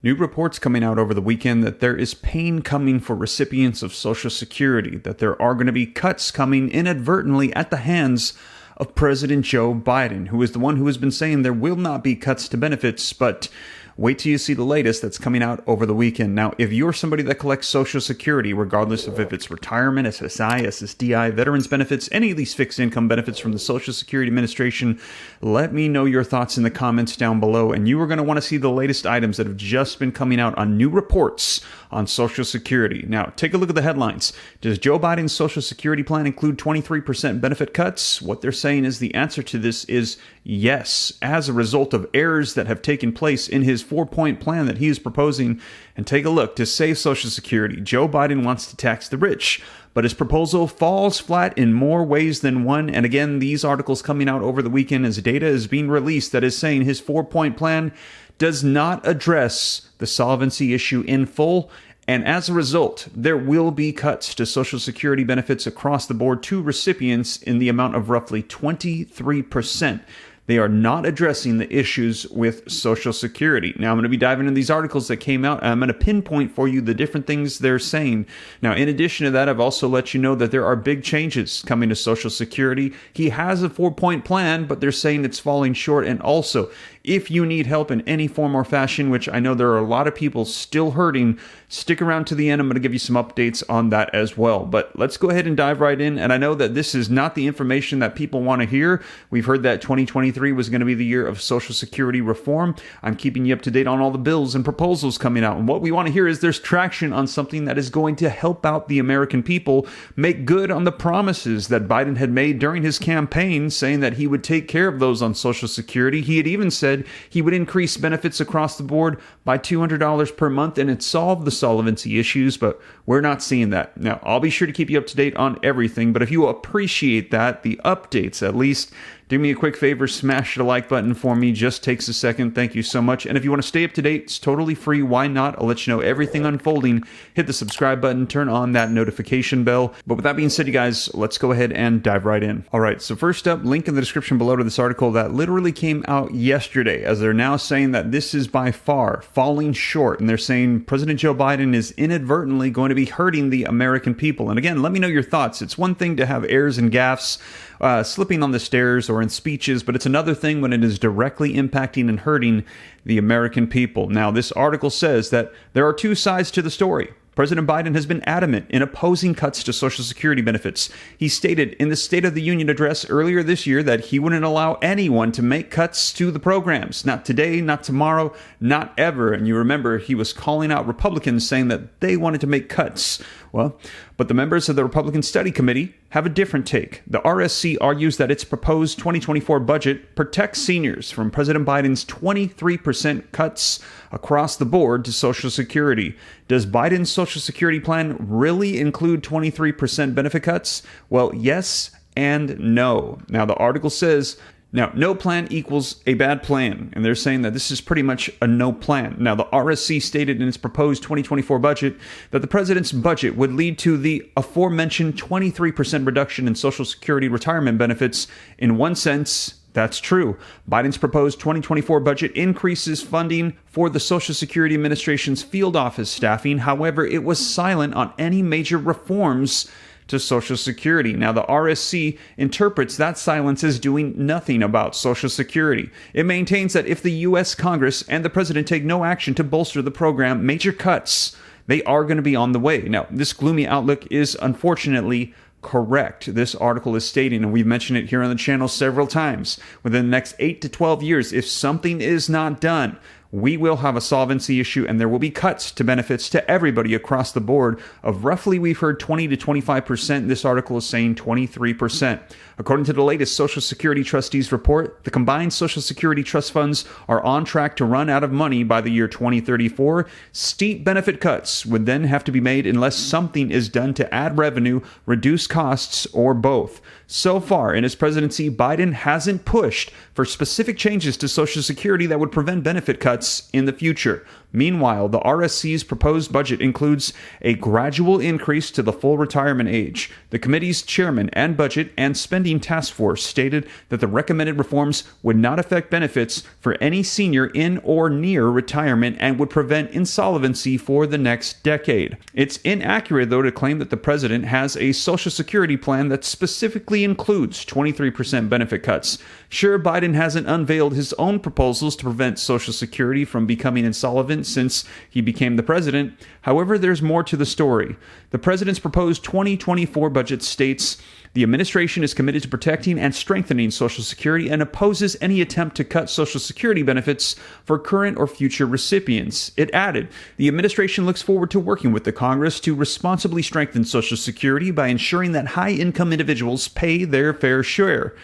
New reports coming out over the weekend that there is pain coming for recipients of Social Security, that there are going to be cuts coming inadvertently at the hands of President Joe Biden, who is the one who has been saying there will not be cuts to benefits, but wait till you see the latest that's coming out over the weekend. Now, if you're somebody that collects Social Security, regardless of if it's retirement, SSI, SSDI, veterans benefits, any of these fixed income benefits from the Social Security Administration, let me know your thoughts in the comments down below. And you are going to want to see the latest items that have just been coming out on new reports on Social Security. Now, take a look at the headlines. Does Joe Biden's Social Security plan include 23% benefit cuts? What they're saying is the answer to this is yes, as a result of errors that have taken place in his 4-point plan that he is proposing. And take a look. To save Social Security, Joe Biden wants to tax the rich, but his proposal falls flat in more ways than one. And again, these articles coming out over the weekend as data is being released that is saying his 4-point plan does not address the solvency issue in full. And as a result, there will be cuts to Social Security benefits across the board to recipients in the amount of roughly 23%. They are not addressing the issues with Social Security. Now, I'm going to be diving into these articles that came out, and I'm going to pinpoint for you the different things they're saying. Now, in addition to that, I've also let you know that there are big changes coming to Social Security. He has a 4-point plan, but they're saying it's falling short. And also, if you need help in any form or fashion, which I know there are a lot of people still hurting, stick around to the end. I'm going to give you some updates on that as well. But let's go ahead and dive right in. And I know that this is not the information that people want to hear. We've heard that 2023 was going to be the year of Social Security reform. I'm keeping you up to date on all the bills and proposals coming out. And what we want to hear is there's traction on something that is going to help out the American people, make good on the promises that Biden had made during his campaign, saying that he would take care of those on Social Security. He had even said he would increase benefits across the board by $200 per month, and it solved the solvency issues, but we're not seeing that. Now, I'll be sure to keep you up to date on everything, but if you appreciate that, the updates at least, do me a quick favor, smash the like button for me. Just takes a second. Thank you so much. And if you want to stay up to date, it's totally free. Why not? I'll let you know everything unfolding. Hit the subscribe button, turn on that notification bell. But with that being said, you guys, let's go ahead and dive right in. All right, so first up, link in the description below to this article that literally came out yesterday, as they're now saying that this is by far falling short. And they're saying President Joe Biden is inadvertently going to be hurting the American people. And again, let me know your thoughts. It's one thing to have errors and gaffes, slipping on the stairs or in speeches, but it's another thing when it is directly impacting and hurting the American people. Now, this article says that there are two sides to the story. President Biden has been adamant in opposing cuts to Social Security benefits. He stated in the State of the Union address earlier this year that he wouldn't allow anyone to make cuts to the programs. Not today, not tomorrow, not ever. And you remember he was calling out Republicans saying that they wanted to make cuts. Well, but the members of the Republican Study Committee have a different take. The RSC argues that its proposed 2024 budget protects seniors from President Biden's 23% cuts across the board to Social Security. Does Biden's Social Security plan really include 23% benefit cuts? Well, yes and no. Now, the article says, now, no plan equals a bad plan, and they're saying that this is pretty much a no plan. Now, the RSC stated in its proposed 2024 budget that the president's budget would lead to the aforementioned 23% reduction in Social Security retirement benefits. In one sense, that's true. Biden's proposed 2024 budget increases funding for the Social Security Administration's field office staffing. However, it was silent on any major reforms to Social Security. Now, the RSC interprets that silence as doing nothing about Social Security. It maintains that if the U.S. Congress and the president take no action to bolster the program, major cuts, they are going to be on the way. Now, this gloomy outlook is unfortunately correct. This article is stating, and we've mentioned it here on the channel several times, within the next 8 to 12 years, if something is not done, we will have a solvency issue and there will be cuts to benefits to everybody across the board of roughly, we've heard 20 to 25%. This article is saying 23%. According to the latest Social Security Trustees report, the combined Social Security trust funds are on track to run out of money by the year 2034. Steep benefit cuts would then have to be made unless something is done to add revenue, reduce costs, or both. So far in his presidency, Biden hasn't pushed for specific changes to Social Security that would prevent benefit cuts in the future. Meanwhile, the RSC's proposed budget includes a gradual increase to the full retirement age. The committee's chairman and Budget and Spending Task Force stated that the recommended reforms would not affect benefits for any senior in or near retirement and would prevent insolvency for the next decade. It's inaccurate, though, to claim that the president has a Social Security plan that specifically includes 23% benefit cuts. Sure, Biden hasn't unveiled his own proposals to prevent Social Security from becoming insolvent since he became the president. However, there's more to the story. The president's proposed 2024 budget states the administration is committed to protecting and strengthening Social Security and opposes any attempt to cut Social Security benefits for current or future recipients. It added, the administration looks forward to working with the Congress to responsibly strengthen Social Security by ensuring that high-income individuals pay their fair share.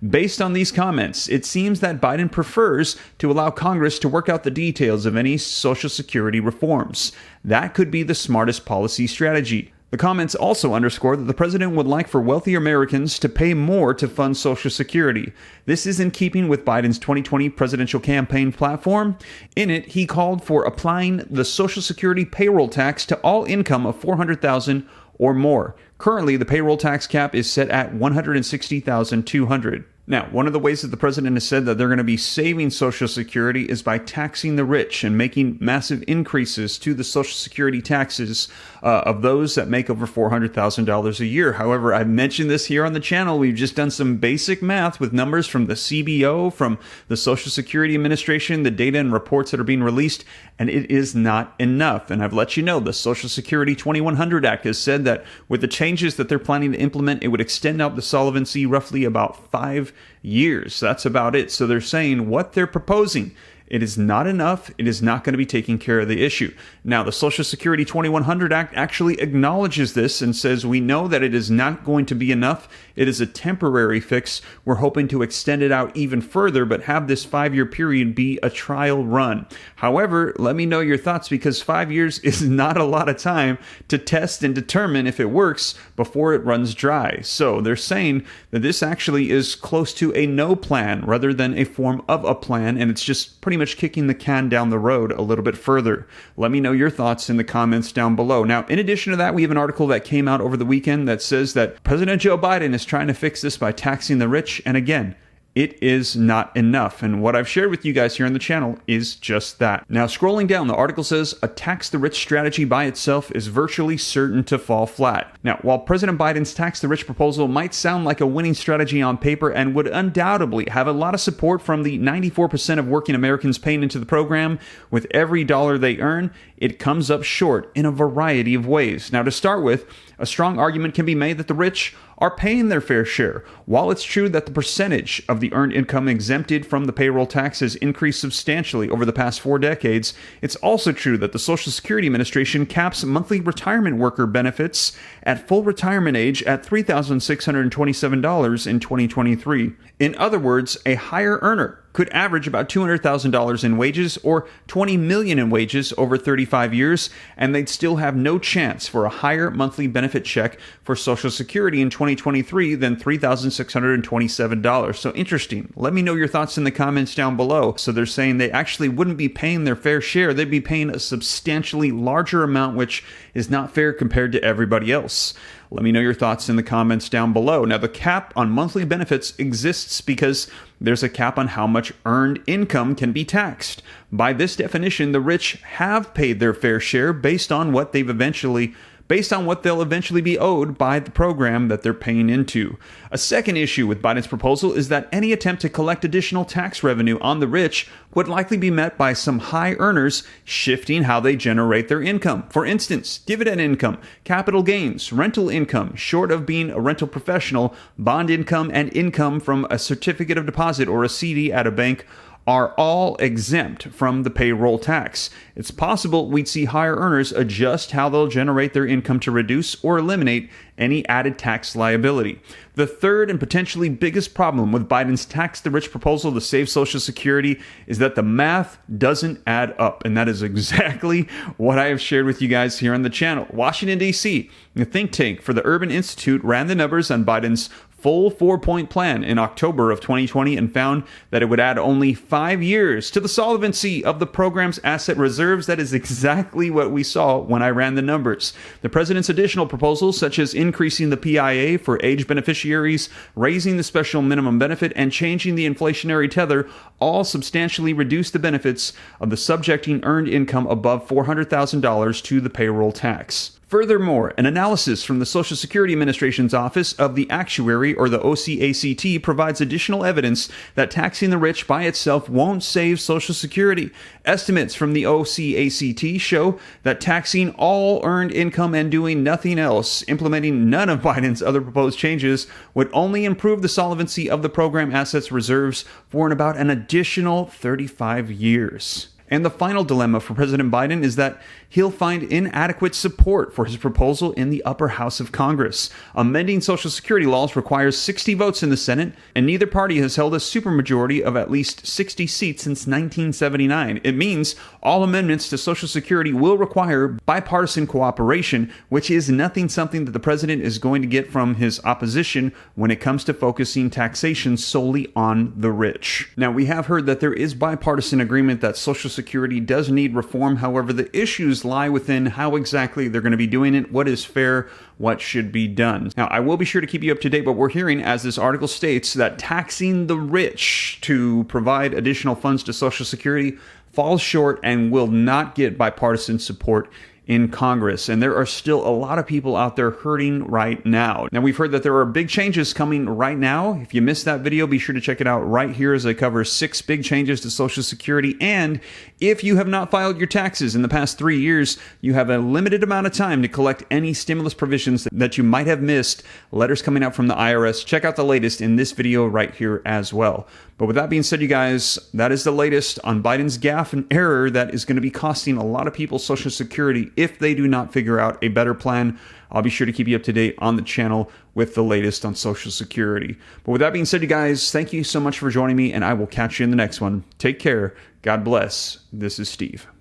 Based on these comments, it seems that Biden prefers to allow Congress to work out the details of any Social Security reforms. That could be the smartest policy strategy. The comments also underscore that the president would like for wealthier Americans to pay more to fund Social Security. This is in keeping with Biden's 2020 presidential campaign platform. In it, he called for applying the Social Security payroll tax to all income of $400,000 or more. Currently, the payroll tax cap is set at $160,200. Now, one of the ways that the president has said that they're going to be saving Social Security is by taxing the rich and making massive increases to the Social Security taxes of those that make over $400,000 a year. However, I've mentioned this here on the channel. We've just done some basic math with numbers from the CBO, from the Social Security Administration, the data and reports that are being released, and it is not enough. And I've let you know the Social Security 2100 Act has said that with the changes that they're planning to implement, it would extend out the solvency roughly about 5 years. That's about it. So they're saying what they're proposing, it is not enough. It is not going to be taking care of the issue. Now, the Social Security 2100 Act actually acknowledges this and says we know that it is not going to be enough. It is a temporary fix. We're hoping to extend it out even further, but have this 5-year period be a trial run. However, let me know your thoughts, because 5 years is not a lot of time to test and determine if it works before it runs dry. So they're saying that this actually is close to a no plan rather than a form of a plan, and it's just pretty much kicking the can down the road a little bit further. Let me know your thoughts in the comments down below. Now, in addition to that, we have an article that came out over the weekend that says that President Joe Biden is trying to fix this by taxing the rich. And again, it is not enough. And what I've shared with you guys here on the channel is just that. Now, scrolling down, the article says a tax the rich strategy by itself is virtually certain to fall flat. Now, while President Biden's tax the rich proposal might sound like a winning strategy on paper and would undoubtedly have a lot of support from the 94% of working Americans paying into the program with every dollar they earn, it comes up short in a variety of ways. Now, to start with, a strong argument can be made that the rich are paying their fair share. While it's true that the percentage of the earned income exempted from the payroll tax has increased substantially over the past 4 decades, it's also true that the Social Security Administration caps monthly retirement worker benefits at full retirement age at $3,627 in 2023. In other words, a higher earner could average about $200,000 in wages or $20 million in wages over 35 years, and they'd still have no chance for a higher monthly benefit check for Social Security in 2023 than $3,627. So interesting. Let me know your thoughts in the comments down below. So they're saying they actually wouldn't be paying their fair share. They'd be paying a substantially larger amount, which is not fair compared to everybody else. Let me know your thoughts in the comments down below. Now, the cap on monthly benefits exists because there's a cap on how much earned income can be taxed. By this definition, the rich have paid their fair share based on what they'll eventually be owed by the program that they're paying into. A second issue with Biden's proposal is that any attempt to collect additional tax revenue on the rich would likely be met by some high earners shifting how they generate their income. For instance, dividend income, capital gains, rental income, short of being a rental professional, bond income, and income from a certificate of deposit or a CD at a bank are all exempt from the payroll tax. It's possible we'd see higher earners adjust how they'll generate their income to reduce or eliminate any added tax liability. The third and potentially biggest problem with Biden's tax the rich proposal to save Social Security is that the math doesn't add up. And that is exactly what I have shared with you guys here on the channel. Washington, D.C., the think tank for the Urban Institute ran the numbers on Biden's full 4-point plan in October of 2020 and found that it would add only 5 years to the solvency of the program's asset reserves. That is exactly what we saw when I ran the numbers. The president's additional proposals, such as increasing the PIA for age beneficiaries, raising the special minimum benefit, and changing the inflationary tether, all substantially reduce the benefits of the subjecting earned income above $400,000 to the payroll tax. Furthermore, an analysis from the Social Security Administration's Office of the Actuary, or the OCACT, provides additional evidence that taxing the rich by itself won't save Social Security. Estimates from the OCACT show that taxing all earned income and doing nothing else, implementing none of Biden's other proposed changes, would only improve the solvency of the program assets reserves for about an additional 35 years. And the final dilemma for President Biden is that he'll find inadequate support for his proposal in the upper house of Congress. Amending Social Security laws requires 60 votes in the Senate, and neither party has held a supermajority of at least 60 seats since 1979. It means all amendments to Social Security will require bipartisan cooperation, which is something that the president is going to get from his opposition when it comes to focusing taxation solely on the rich. Now, we have heard that there is bipartisan agreement that Social Security does need reform. However, the issues lie within how exactly they're going to be doing it, what is fair, what should be done. Now, I will be sure to keep you up to date, but we're hearing, as this article states, that taxing the rich to provide additional funds to Social Security falls short and will not get bipartisan support in Congress. And there are still a lot of people out there hurting right now. Now, we've heard that there are big changes coming right now. If you missed that video, be sure to check it out right here as I cover 6 big changes to Social Security. And if you have not filed your taxes in the past 3 years, you have a limited amount of time to collect any stimulus provisions that you might have missed. Letters coming out from the IRS. Check out the latest in this video right here as well. But with that being said, you guys, that is the latest on Biden's gaffe and error that is going to be costing a lot of people Social Security if they do not figure out a better plan. I'll be sure to keep you up to date on the channel with the latest on Social Security. But with that being said, you guys, thank you so much for joining me, and I will catch you in the next one. Take care. God bless. This is Steve.